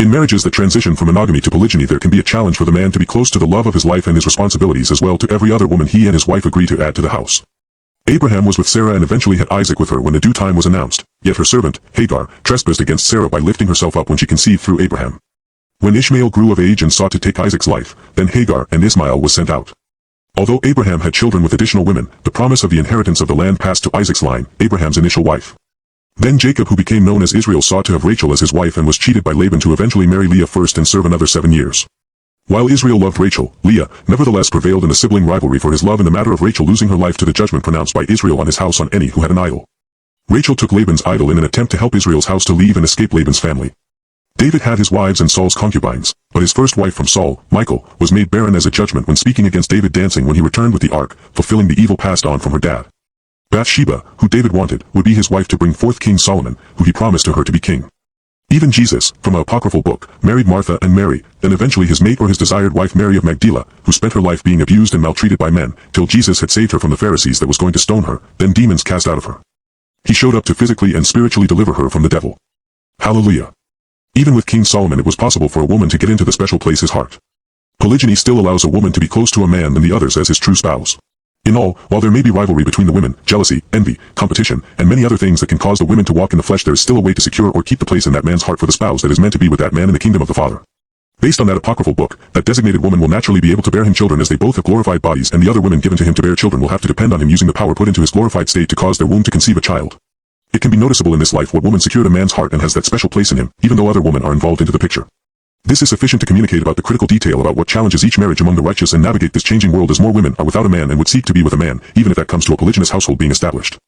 In marriages that transition from monogamy to polygyny, there can be a challenge for the man to be close to the love of his life and his responsibilities as well to every other woman he and his wife agree to add to the house. Abraham was with Sarah and eventually had Isaac with her when the due time was announced, yet her servant, Hagar, trespassed against Sarah by lifting herself up when she conceived through Abraham. When Ishmael grew of age and sought to take Isaac's life, then Hagar and Ishmael was sent out. Although Abraham had children with additional women, the promise of the inheritance of the land passed to Isaac's line, Abraham's initial wife. Then Jacob, who became known as Israel, sought to have Rachel as his wife and was cheated by Laban to eventually marry Leah first and serve another 7 years. While Israel loved Rachel, Leah nevertheless prevailed in the sibling rivalry for his love in the matter of Rachel losing her life to the judgment pronounced by Israel on his house on any who had an idol. Rachel took Laban's idol in an attempt to help Israel's house to leave and escape Laban's family. David had his wives and Saul's concubines, but his first wife from Saul, Michal, was made barren as a judgment when speaking against David dancing when he returned with the ark, fulfilling the evil passed on from her dad. Bathsheba, who David wanted, would be his wife to bring forth King Solomon, who he promised to her to be king. Even Jesus, from an apocryphal book, married Martha and Mary, and eventually his mate or his desired wife Mary of Magdala, who spent her life being abused and maltreated by men, till Jesus had saved her from the Pharisees that was going to stone her, then demons cast out of her. He showed up to physically and spiritually deliver her from the devil. Hallelujah. Even with King Solomon it was possible for a woman to get into the special place his heart. Polygyny still allows a woman to be close to a man than the others as his true spouse. In all, while there may be rivalry between the women, jealousy, envy, competition, and many other things that can cause the women to walk in the flesh, there is still a way to secure or keep the place in that man's heart for the spouse that is meant to be with that man in the kingdom of the Father. Based on that apocryphal book, that designated woman will naturally be able to bear him children as they both have glorified bodies, and the other women given to him to bear children will have to depend on him using the power put into his glorified state to cause their womb to conceive a child. It can be noticeable in this life what woman secured a man's heart and has that special place in him, even though other women are involved into the picture. This is sufficient to communicate about the critical detail about what challenges each marriage among the righteous and navigate this changing world as more women are without a man and would seek to be with a man, even if that comes to a polygynous household being established.